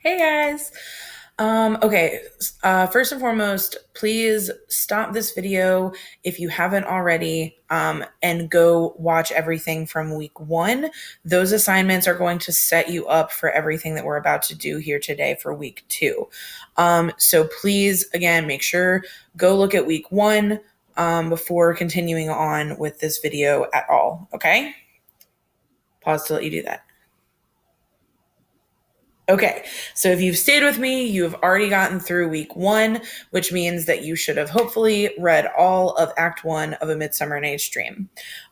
Hey guys. Okay. First and foremost, please stop this video if you haven't already, and go watch everything from week one. Those assignments are going to set you up for everything that we're about to do here today for week two. So please, again, make sure go look at week one, before continuing on with this video at all. Okay. Pause to let you do that. Okay, so if you've stayed with me, you have already gotten through week one, which means that you should have hopefully read all of Act One of A Midsummer Night's Dream.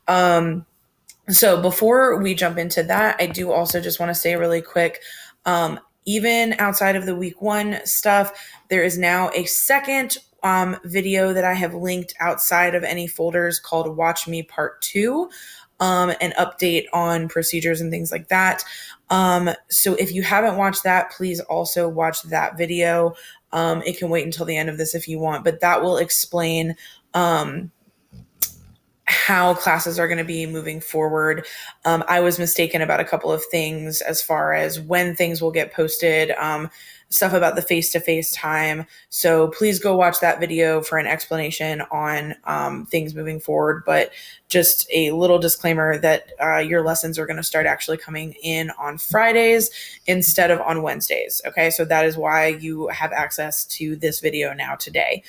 So before we jump into that, I do also just want to say really quick, even outside of the week one stuff, there is now a second video that I have linked outside of any folders called Watch Me Part 2, an update on procedures and things like that. So if you haven't watched that, please also watch that video. It can wait until the end of this if you want, but that will explain how classes are going to be moving forward. I was mistaken about a couple of things as far as when things will get posted, stuff about the face-to-face time. So please go watch that video for an explanation on things moving forward. But just a little disclaimer that your lessons are going to start actually coming in on Fridays instead of on Wednesdays. Okay, so that is why you have access to this video now today.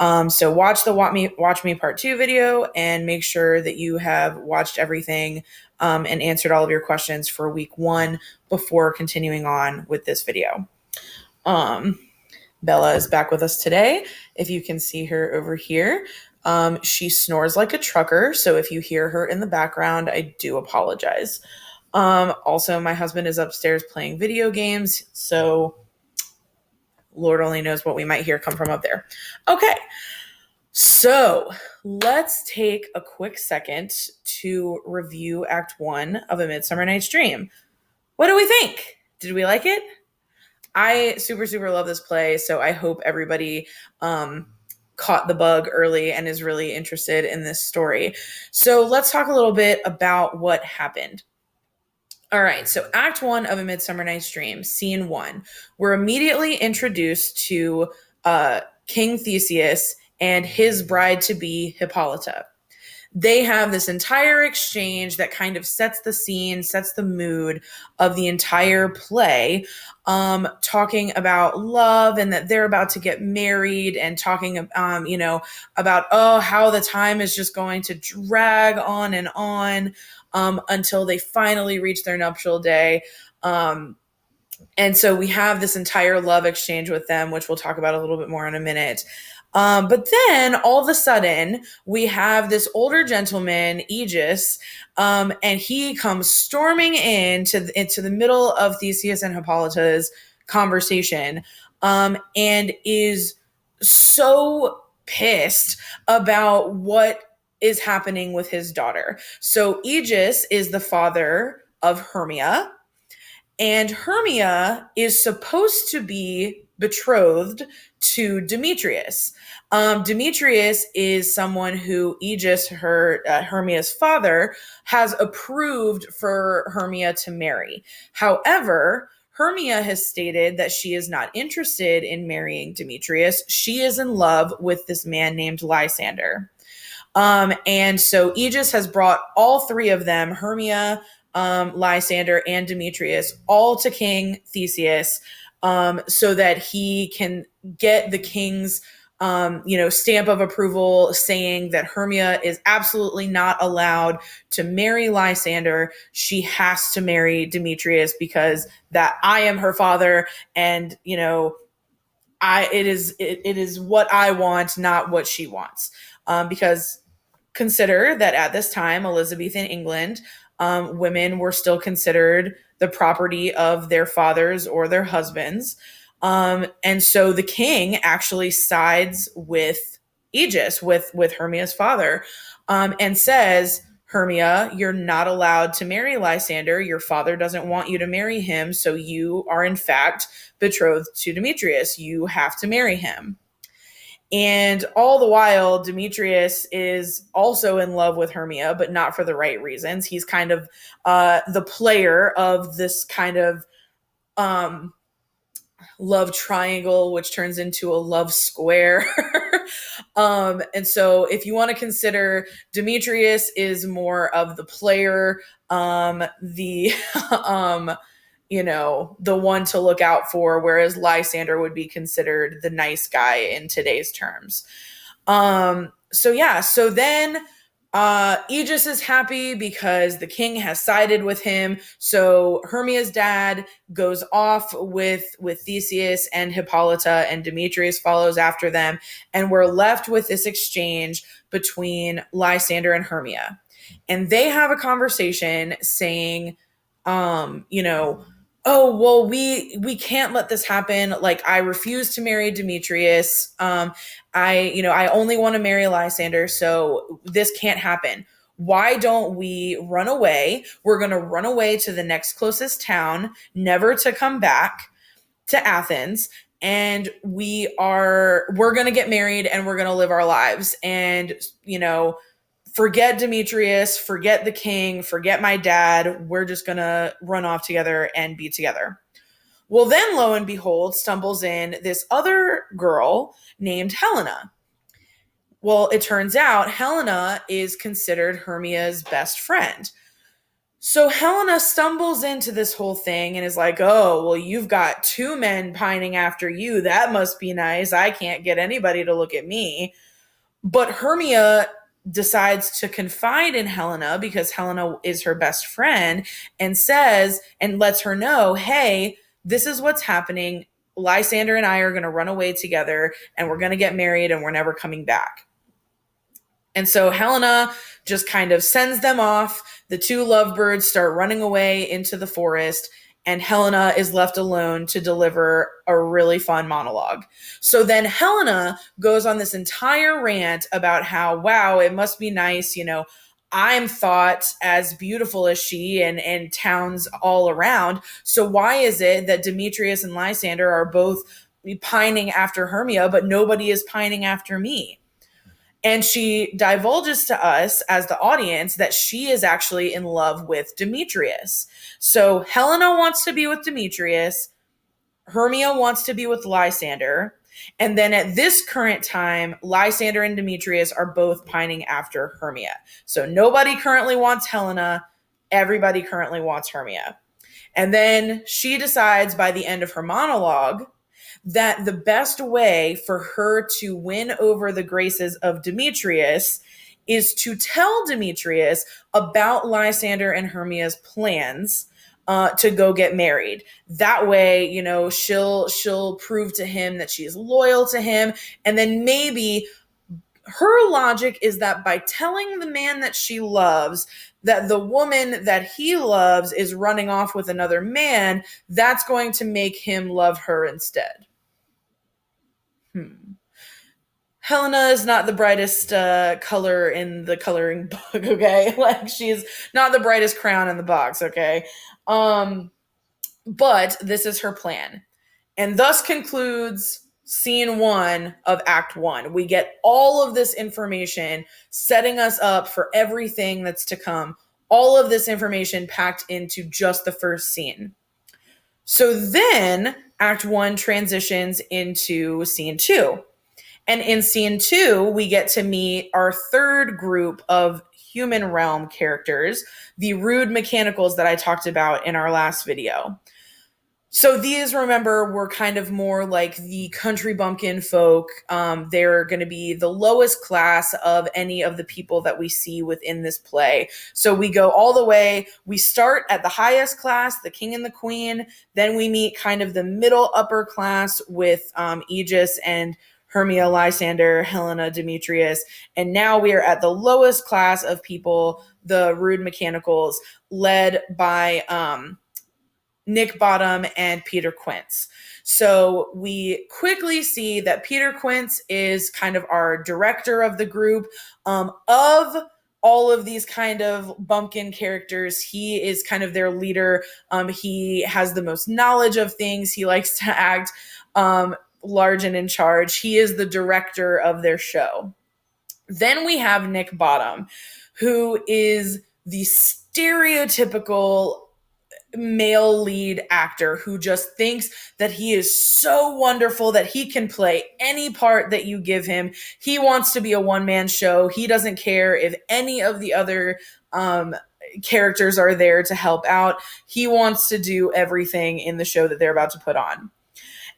So watch the Watch Me Part 2 video and make sure that you have watched everything and answered all of your questions for week one before continuing on with this video. Bella is back with us today. If you can see her over here, she snores like a trucker. So if you hear her in the background, I do apologize. Also, my husband is upstairs playing video games. So Lord only knows what we might hear come from up there. Okay, so let's take a quick second to review Act One of A Midsummer Night's Dream. What do we think? Did we like it? I super love this play, so I hope everybody caught the bug early and is really interested in this story. So let's talk a little bit about what happened. All right, so Act One of A Midsummer Night's Dream, Scene One. We're immediately introduced to King Theseus and his bride to be, Hippolyta. They have this entire exchange that kind of sets the scene, sets the mood of the entire play, talking about love and that they're about to get married, and talking, about, how the time is just going to drag on and on until they finally reach their nuptial day. And so we have this entire love exchange with them, which we'll talk about a little bit more in a minute. But then all of a sudden, we have this older gentleman, Aegeus, and he comes storming into the middle of Theseus and Hippolyta's conversation, and is so pissed about what is happening with his daughter. So Aegeus is the father of Hermia, and Hermia is supposed to be betrothed to Demetrius. Demetrius is someone who Aegeus, Hermia's father, has approved for Hermia to marry. However, Hermia has stated that she is not interested in marrying Demetrius. She is in love with this man named Lysander. And so Aegeus has brought all three of them, Hermia, Lysander, and Demetrius, all to King Theseus, so that he can get the king's stamp of approval, saying that Hermia is absolutely not allowed to marry Lysander. She has to marry Demetrius because that I am her father, and it is what I want, not what she wants. Because consider that at this time, Elizabethan England, women were still considered the property of their fathers or their husbands. And so the king actually sides with Aegeus, with Hermia's father, and says, Hermia, you're not allowed to marry Lysander. Your father doesn't want you to marry him. So you are, in fact, betrothed to Demetrius. You have to marry him. And all the while, Demetrius is also in love with Hermia, but not for the right reasons. He's kind of the player of this kind of love triangle, which turns into a love square. And so if you want to consider Demetrius is more of the player, the the one to look out for, whereas Lysander would be considered the nice guy in today's terms. So then Aegis is happy because the king has sided with him. So Hermia's dad goes off with Theseus and Hippolyta, and Demetrius follows after them. And we're left with this exchange between Lysander and Hermia. And they have a conversation saying, oh, well, we can't let this happen. Like, I refuse to marry Demetrius. I only want to marry Lysander, so this can't happen. Why don't we run away? We're going to run away to the next closest town, never to come back to Athens. And we're going to get married and we're going to live our lives. And, forget Demetrius, forget the king, forget my dad. We're just going to run off together and be together. Well, then, lo and behold, stumbles in this other girl named Helena. Well, it turns out Helena is considered Hermia's best friend. So Helena stumbles into this whole thing and is like, oh, well, you've got two men pining after you. That must be nice. I can't get anybody to look at me. But Hermia decides to confide in Helena because Helena is her best friend and says and lets her know, hey, this is what's happening. Lysander and I are going to run away together and we're going to get married and we're never coming back. And so Helena just kind of sends them off. The two lovebirds start running away into the forest, and Helena is left alone to deliver a really fun monologue. So then Helena goes on this entire rant about how, wow, it must be nice, I'm thought as beautiful as she and towns all around. So why is it that Demetrius and Lysander are both pining after Hermia, but nobody is pining after me? And she divulges to us as the audience that she is actually in love with Demetrius. So Helena wants to be with Demetrius. Hermia wants to be with Lysander. And then at this current time, Lysander and Demetrius are both pining after Hermia. So nobody currently wants Helena. Everybody currently wants Hermia. And then she decides by the end of her monologue that the best way for her to win over the graces of Demetrius is to tell Demetrius about Lysander and Hermia's plans to go get married. That way, she'll prove to him that she's loyal to him. And then maybe her logic is that by telling the man that she loves that the woman that he loves is running off with another man, that's going to make him love her instead. Helena is not the brightest color in the coloring book, okay? Like, she's not the brightest crown in the box, okay? But this is her plan. And thus concludes scene 1 of Act 1. We get all of this information setting us up for everything that's to come. All of this information packed into just the first scene. So then Act 1 transitions into scene 2. And in scene 2, we get to meet our third group of human realm characters, the rude mechanicals that I talked about in our last video. So these, remember, were kind of more like the country bumpkin folk. They're going to be the lowest class of any of the people that we see within this play. So we go all the way. We start at the highest class, the king and the queen. Then we meet kind of the middle upper class with Aegis and Hermia, Lysander, Helena, Demetrius. And now we are at the lowest class of people, the rude mechanicals, led by Nick Bottom and Peter Quince. So we quickly see that Peter Quince is kind of our director of the group. Of all of these kind of bumpkin characters, he is kind of their leader. He has the most knowledge of things. He likes to act large and in charge. He is the director of their show. Then we have Nick Bottom, who is the stereotypical male lead actor who just thinks that he is so wonderful that he can play any part that you give him. He wants to be a one-man show. He doesn't care if any of the other characters are there to help out. He wants to do everything in the show that they're about to put on.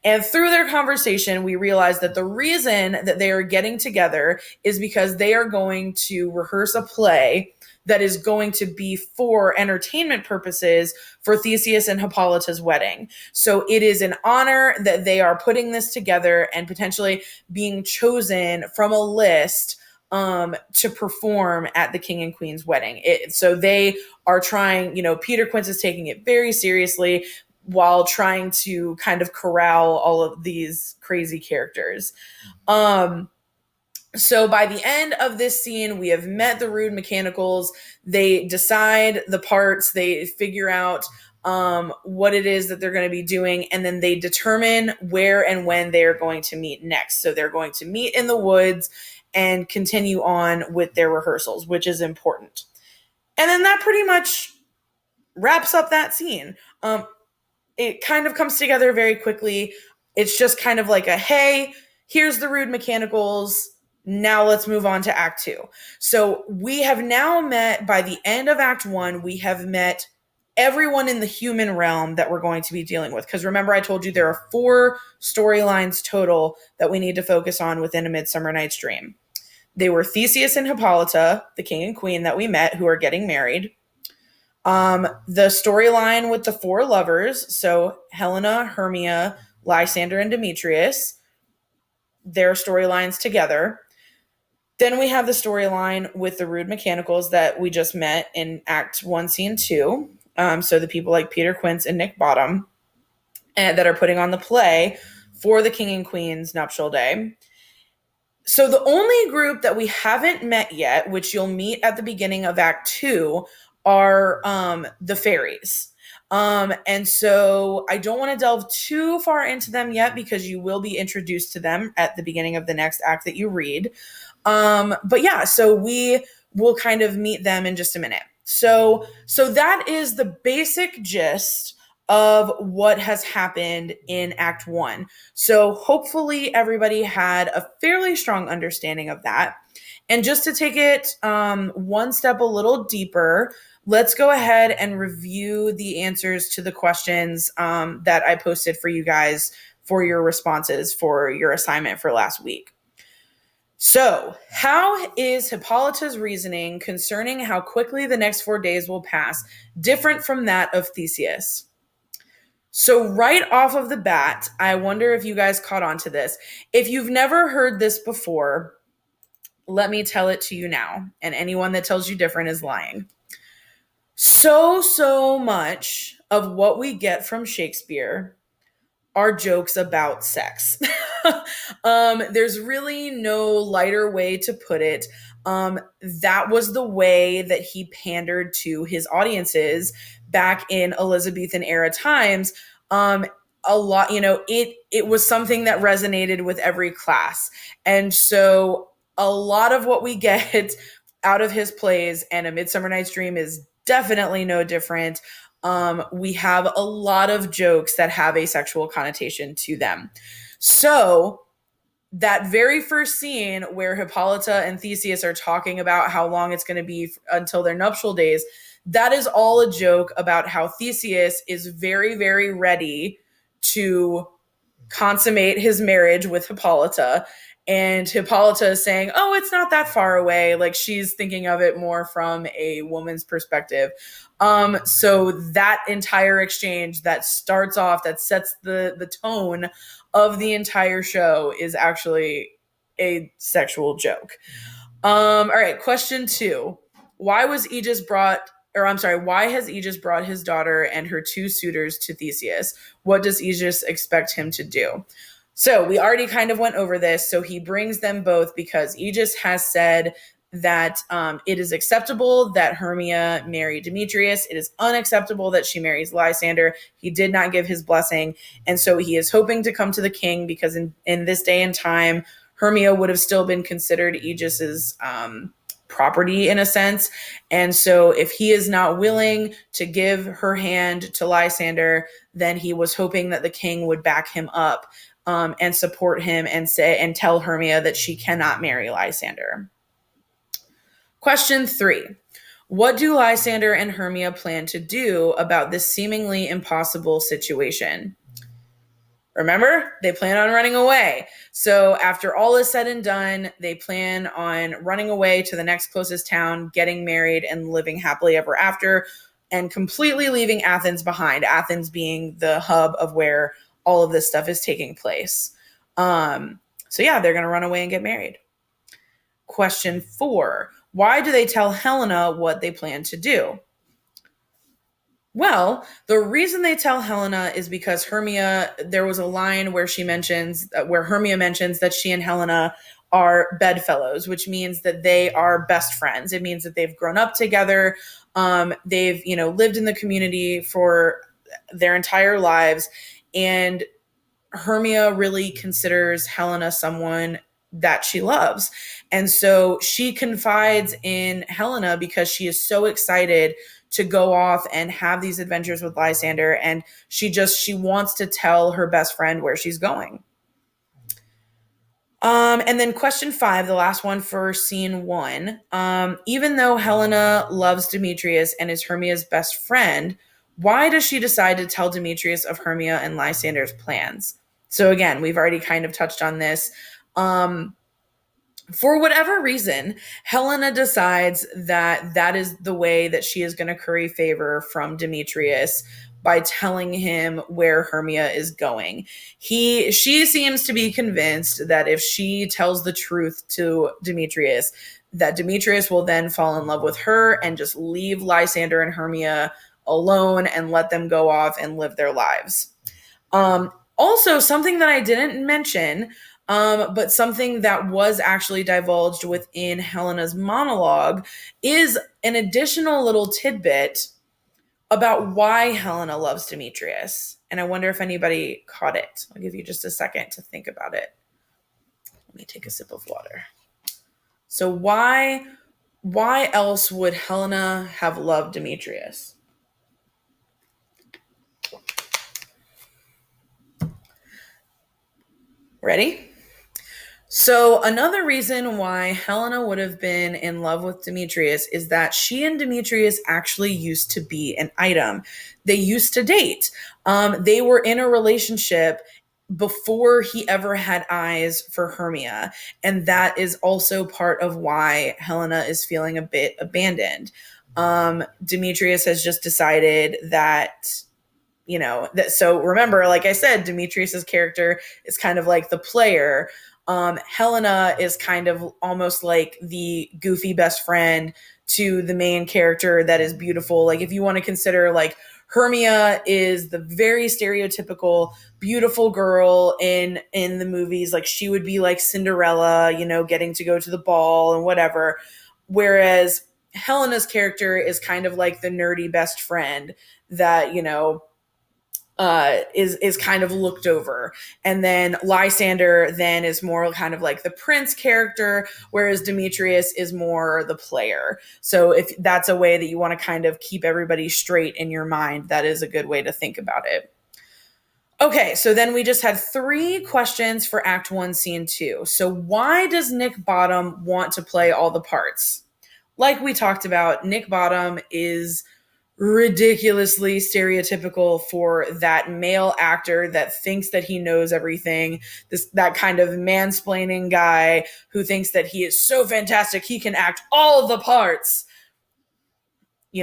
And through their conversation, we realized that the reason that they are getting together is because they are going to rehearse a play that is going to be for entertainment purposes for Theseus and Hippolyta's wedding. So it is an honor that they are putting this together and potentially being chosen from a list to perform at the king and queen's wedding. So they are trying, Peter Quince is taking it very seriously while trying to kind of corral all of these crazy characters. So by the end of this scene, we have met the Rude Mechanicals. They decide the parts, they figure out what it is that they're going to be doing, and then they determine where and when they're going to meet next. So they're going to meet in the woods and continue on with their rehearsals, which is important. And then that pretty much wraps up that scene. It kind of comes together very quickly. It's just kind of like a, hey, here's the Rude Mechanicals. Now let's move on to Act 2. So we have now met, by the end of Act 1, we have met everyone in the human realm that we're going to be dealing with. Because remember, I told you there are 4 storylines total that we need to focus on within A Midsummer Night's Dream. They were Theseus and Hippolyta, the king and queen that we met, who are getting married. The storyline with the 4 lovers, so Helena, Hermia, Lysander, and Demetrius, their storylines together. Then we have the storyline with the Rude Mechanicals that we just met in Act 1, Scene 2. So the people like Peter Quince and Nick Bottom that are putting on the play for the King and Queen's nuptial day. So the only group that we haven't met yet, which you'll meet at the beginning of Act 2, are the fairies. And so I don't want to delve too far into them yet because you will be introduced to them at the beginning of the next act that you read. But yeah, so we will kind of meet them in just a minute. So that is the basic gist of what has happened in Act 1. So hopefully everybody had a fairly strong understanding of that. And just to take it one step a little deeper, let's go ahead and review the answers to the questions that I posted for you guys for your responses for your assignment for last week. So, how is Hippolyta's reasoning concerning how quickly the next 4 days will pass different from that of Theseus? So right off of the bat, I wonder if you guys caught on to this. If you've never heard this before, let me tell it to you now. And anyone that tells you different is lying. So much of what we get from Shakespeare are jokes about sex. There's really no lighter way to put it. That was the way that he pandered to his audiences back in Elizabethan era times. A lot, it was something that resonated with every class. And so a lot of what we get out of his plays, and A Midsummer Night's Dream is definitely no different. We have a lot of jokes that have a sexual connotation to them. So that very first scene where Hippolyta and Theseus are talking about how long it's going to be until their nuptial days, that is all a joke about how Theseus is very, very ready to consummate his marriage with Hippolyta. And Hippolyta is saying, oh, it's not that far away. Like, she's thinking of it more from a woman's perspective. So that entire exchange that starts off, that sets the tone of the entire show is actually a sexual joke. All right, question 2. Why has Aegeus brought his daughter and her 2 suitors to Theseus? What does Aegeus expect him to do? So we already kind of went over this. So he brings them both because Aegeus has said that it is acceptable that Hermia marry Demetrius. It is unacceptable that she marries Lysander. He did not give his blessing. And so he is hoping to come to the king because in this day and time, Hermia would have still been considered Aegeus's property in a sense. And so if he is not willing to give her hand to Lysander, then he was hoping that the king would back him up and support him and tell Hermia that she cannot marry Lysander. Question 3. What do Lysander and Hermia plan to do about this seemingly impossible situation? Remember, they plan on running away. So after all is said and done, they plan on running away to the next closest town, getting married, and living happily ever after, and completely leaving Athens behind, Athens being the hub of where all of this stuff is taking place. So yeah, they're going to run away and get married. Question 4. Why do they tell Helena what they plan to do? Well, the reason they tell Helena is because Hermia, there was a line where Hermia mentions that she and Helena are bedfellows, which means that they are best friends. It means that they've grown up together. They've, lived in the community for their entire lives. And Hermia really considers Helena someone that she loves. And so she confides in Helena because she is so excited to go off and have these adventures with Lysander. And she wants to tell her best friend where she's going. And then question 5, the last one for scene 1. Even though Helena loves Demetrius and is Hermia's best friend, why does she decide to tell Demetrius of Hermia and Lysander's plans? So again, we've already kind of touched on this. For whatever reason, Helena decides that is the way that she is going to curry favor from Demetrius by telling him where Hermia is going. She seems to be convinced that if she tells the truth to Demetrius, that Demetrius will then fall in love with her and just leave Lysander and Hermia alone and let them go off and live their lives. Also, something that I didn't mention, but something that was actually divulged within Helena's monologue, is an additional little tidbit about why Helena loves Demetrius. And I wonder if anybody caught it. I'll give you just a second to think about it. Let me take a sip of water. So why else would Helena have loved Demetrius? Ready? So another reason why Helena would have been in love with Demetrius is that she and Demetrius actually used to be an item. They used to date. They were in a relationship before he ever had eyes for Hermia. And that is also part of why Helena is feeling a bit abandoned. Demetrius has just decided that, so remember, like I said, Demetrius's character is kind of like the player. Helena is kind of almost like the goofy best friend to the main character that is beautiful. Like if you want to consider, like, Hermia is the very stereotypical beautiful girl in the movies. Like she would be like Cinderella, getting to go to the ball and whatever. Whereas Helena's character is kind of like the nerdy best friend that, is kind of looked over. And then Lysander then is more kind of like the prince character, whereas Demetrius is more the player. So if that's a way that you want to kind of keep everybody straight in your mind, that is a good way to think about it. Okay, so then we just had 3 questions for Act 1, Scene 2. So why does Nick Bottom want to play all the parts? Like we talked about, Nick Bottom is ridiculously stereotypical for that male actor that thinks that he knows everything, that kind of mansplaining guy who thinks that he is so fantastic he can act all of the parts. He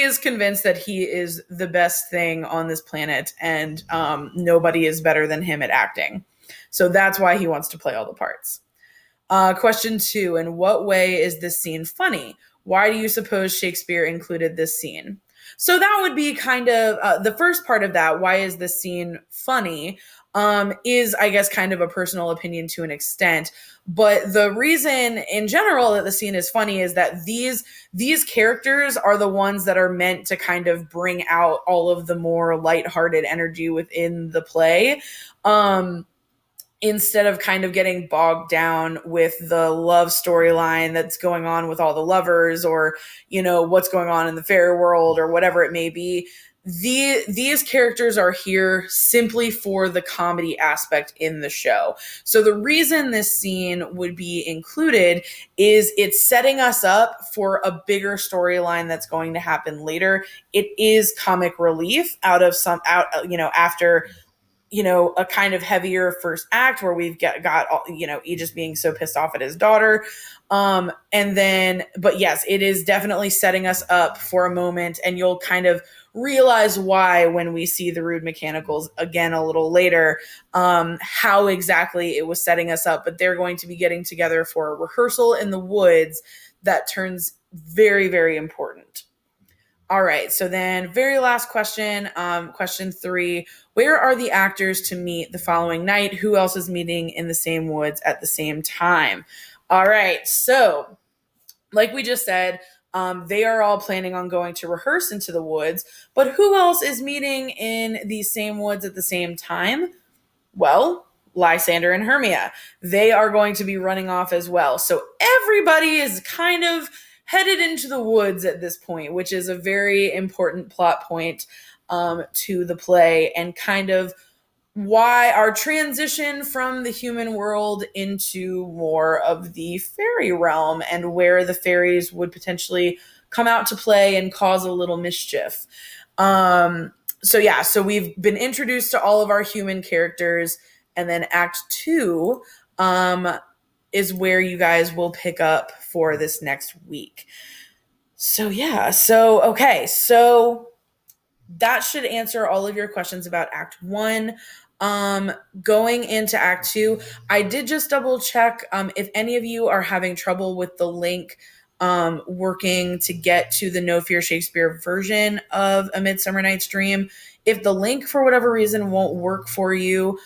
is convinced that he is the best thing on this planet, and nobody is better than him at acting. So that's why he wants to play all the parts. Question 2, in what way is this scene funny? Why do you suppose Shakespeare included this scene? So that would be kind of the first part of that. Why is this scene funny? Is, I guess, kind of a personal opinion to an extent. But the reason in general that the scene is funny is that these characters are the ones that are meant to kind of bring out all of the more lighthearted energy within the play. instead of kind of getting bogged down with the love storyline that's going on with all the lovers, or, you know, what's going on in the fairy world or whatever it may be. These characters are here simply for the comedy aspect in the show. So the reason this scene would be included is it's setting us up for a bigger storyline that's going to happen later. It is comic relief after, you know, a kind of heavier first act where we've got you know, Aegis being so pissed off at his daughter. And then, but yes, it is definitely setting us up for a moment, and you'll kind of realize why when we see the Rude Mechanicals again a little later, how exactly it was setting us up. But they're going to be getting together for a rehearsal in the woods that turns very, very important. All right, so then very last question, question 3. Where are the actors to meet the following night? Who else is meeting in the same woods at the same time? All right, so like we just said, they are all planning on going to rehearse into the woods, but who else is meeting in these same woods at the same time? Well, Lysander and Hermia. They are going to be running off as well. So everybody is kind of headed into the woods at this point, which is a very important plot point to the play, and kind of why our transition from the human world into more of the fairy realm, and where the fairies would potentially come out to play and cause a little mischief. So we've been introduced to all of our human characters, and then Act 2 is where you guys will pick up for this next week. So that should answer all of your questions about Act 1. Going into Act 2, I did just double check if any of you are having trouble with the link working to get to the No Fear Shakespeare version of A Midsummer Night's Dream. If the link for whatever reason won't work for you,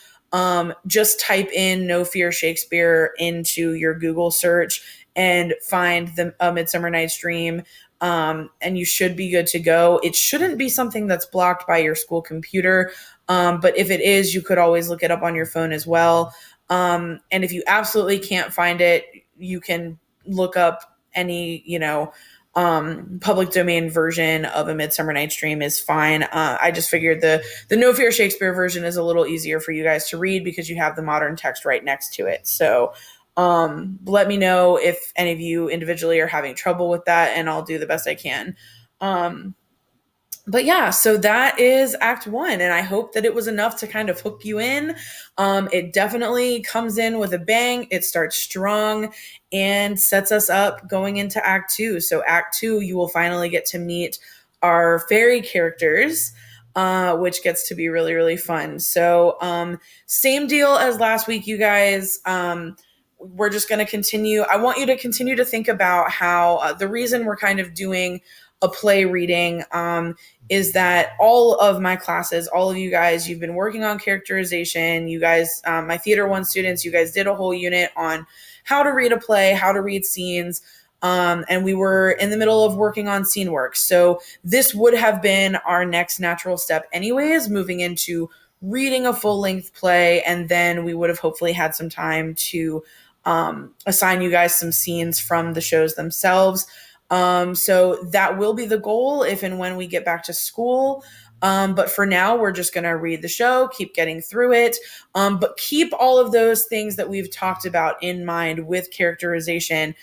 just type in No Fear Shakespeare into your Google search and find the A Midsummer Night's Dream, and you should be good to go. It shouldn't be something that's blocked by your school computer, but if it is, you could always look it up on your phone as well. And if you absolutely can't find it, you can look up any, public domain version of A Midsummer Night's Dream is fine. I just figured the No Fear Shakespeare version is a little easier for you guys to read because you have the modern text right next to it. So let me know if any of you individually are having trouble with that, and I'll do the best I can. But yeah, so that is Act 1, and I hope that it was enough to kind of hook you in. It definitely comes in with a bang. It starts strong and sets us up going into Act 2. So Act 2, you will finally get to meet our fairy characters, which gets to be really, really fun. So same deal as last week, you guys. We're just going to continue. I want you to continue to think about how the reason we're kind of doing a play reading is that all of my classes, all of you guys, you've been working on characterization. You guys, my Theater 1 students, you guys did a whole unit on how to read a play, how to read scenes, and we were in the middle of working on scene work. So this would have been our next natural step anyways, moving into reading a full-length play, and then we would have hopefully had some time to assign you guys some scenes from the shows themselves. So that will be the goal if and when we get back to school. But for now, we're just going to read the show, keep getting through it, but keep all of those things that we've talked about in mind with characterization.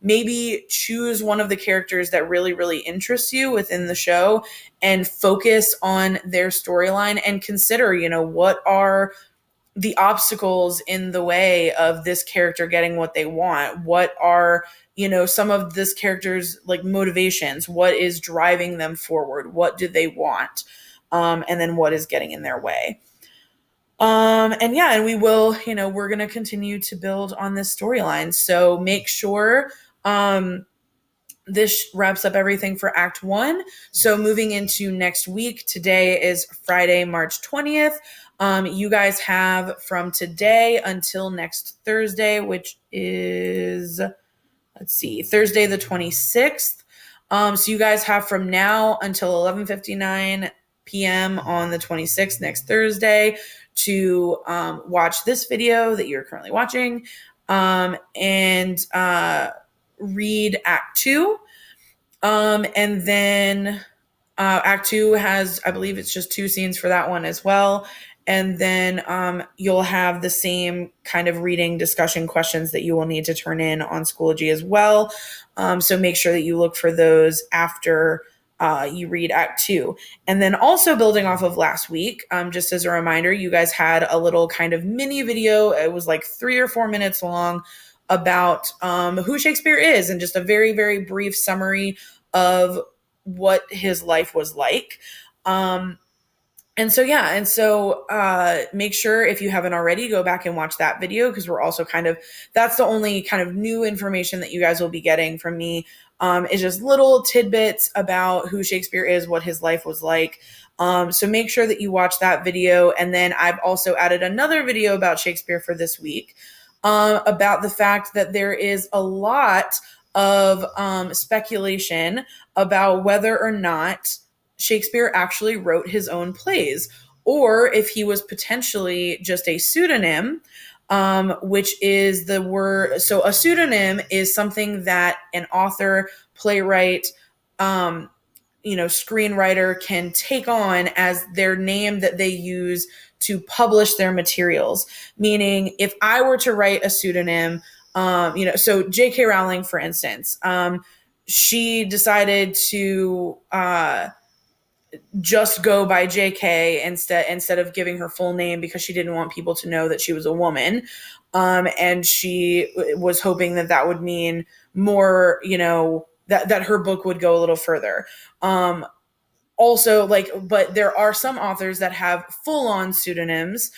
Maybe choose one of the characters that really, really interests you within the show and focus on their storyline, and consider, what are the obstacles in the way of this character getting what they want? What are, some of this character's like motivations? What is driving them forward? What do they want? And then what is getting in their way? And we will, we're going to continue to build on this storyline. So make sure, this wraps up everything for Act 1. So moving into next week, today is Friday, March 20th. You guys have from today until next Thursday, which is, Thursday the 26th. So you guys have from now until 11:59 p.m. on the 26th, next Thursday, to watch this video that you're currently watching and read Act 2. And then Act 2 has, I believe it's just 2 scenes for that one as well. And then you'll have the same kind of reading discussion questions that you will need to turn in on Schoology as well. So make sure that you look for those after you read Act 2. And then also building off of last week, just as a reminder, you guys had a little kind of mini video. It was like 3 or 4 minutes long about who Shakespeare is and just a very, very brief summary of what his life was like. And so make sure, if you haven't already, go back and watch that video, because we're also that's the only kind of new information that you guys will be getting from me, is just little tidbits about who Shakespeare is, what his life was like. So make sure that you watch that video. And then I've also added another video about Shakespeare for this week, about the fact that there is a lot of speculation about whether or not Shakespeare actually wrote his own plays, or if he was potentially just a pseudonym, which is the word. So a pseudonym is something that an author, playwright, screenwriter can take on as their name that they use to publish their materials. Meaning, if I were to write a pseudonym, so J.K. Rowling, for instance, she decided to just go by JK instead of giving her full name, because she didn't want people to know that she was a woman. And she was hoping that would mean more, that her book would go a little further. Also, but there are some authors that have full-on pseudonyms,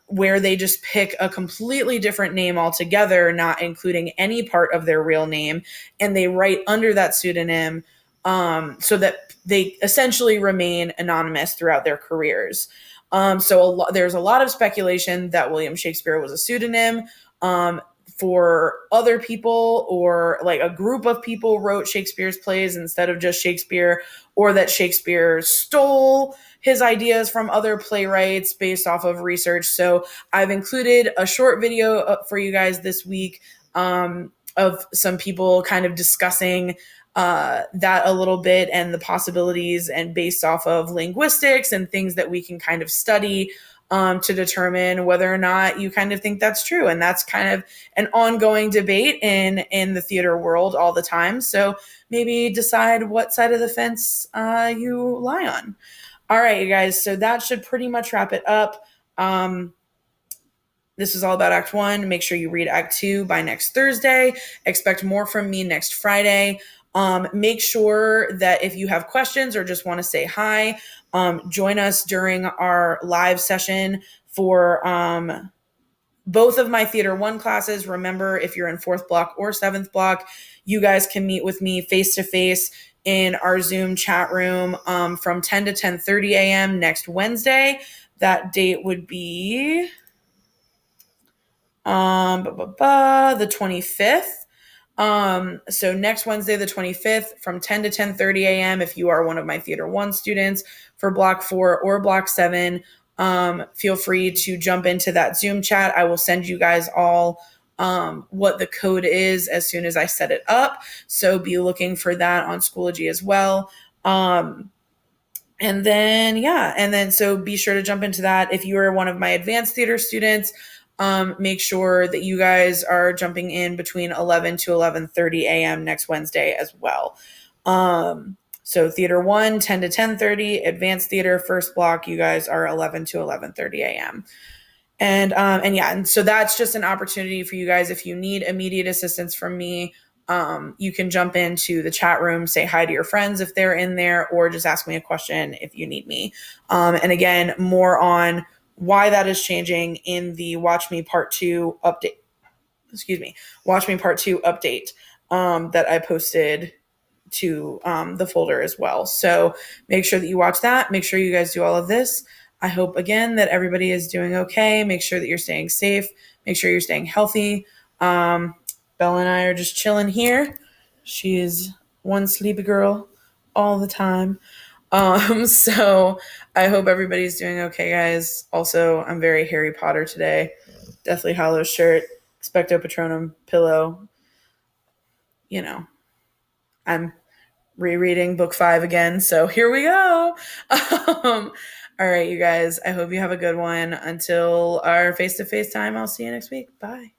where they just pick a completely different name altogether, not including any part of their real name, and they write under that pseudonym, so that they essentially remain anonymous throughout their careers. There's a lot of speculation that William Shakespeare was a pseudonym. For other people, or like a group of people wrote Shakespeare's plays instead of just Shakespeare, or that Shakespeare stole his ideas from other playwrights based off of research. So I've included a short video for you guys this week, of some people kind of discussing that a little bit, and the possibilities, and based off of linguistics and things that we can kind of study to determine whether or not you kind of think that's true. And that's kind of an ongoing debate in the theater world all the time. So maybe decide what side of the fence you lie on. All right, you guys. So that should pretty much wrap it up. This is all about Act 1. Make sure you read Act 2 by next Thursday. Expect more from me next Friday. Make sure that if you have questions or just want to say hi, join us during our live session for both of my Theater 1 classes. Remember, if you're in 4th block or 7th block, you guys can meet with me face-to-face in our Zoom chat room from 10 to 10:30 a.m. next Wednesday. That date would be the 25th. So next Wednesday, the 25th, from 10 to 10:30 a.m. If you are one of my Theater 1 students for Block 4 or Block 7, feel free to jump into that Zoom chat. I will send you guys all what the code is as soon as I set it up. So be looking for that on Schoology as well. So be sure to jump into that. If you are one of my advanced theater students, make sure that you guys are jumping in between 11 to 11:30 a.m. next Wednesday as well. So Theater 1, 10 to 10:30, Advanced Theater, first block, you guys are 11 to 11:30 a.m. And so that's just an opportunity for you guys. If you need immediate assistance from me, you can jump into the chat room, say hi to your friends if they're in there, or just ask me a question if you need me. And again, more on why that is changing in the Watch Me Part 2 update. Watch Me Part 2 update that I posted to the folder as well. So make sure that you watch that. Make sure you guys do all of this. I hope, again, that everybody is doing okay. Make sure that you're staying safe. Make sure you're staying healthy. Bella and I are just chilling here. She is one sleepy girl all the time. So I hope everybody's doing okay, guys. Also, I'm very Harry Potter today. Deathly Hallows shirt, Expecto Patronum pillow. You know, I'm rereading book 5 again, so here we go. Um, all right, you guys. I hope you have a good one. Until our face to face time, I'll see you next week. Bye.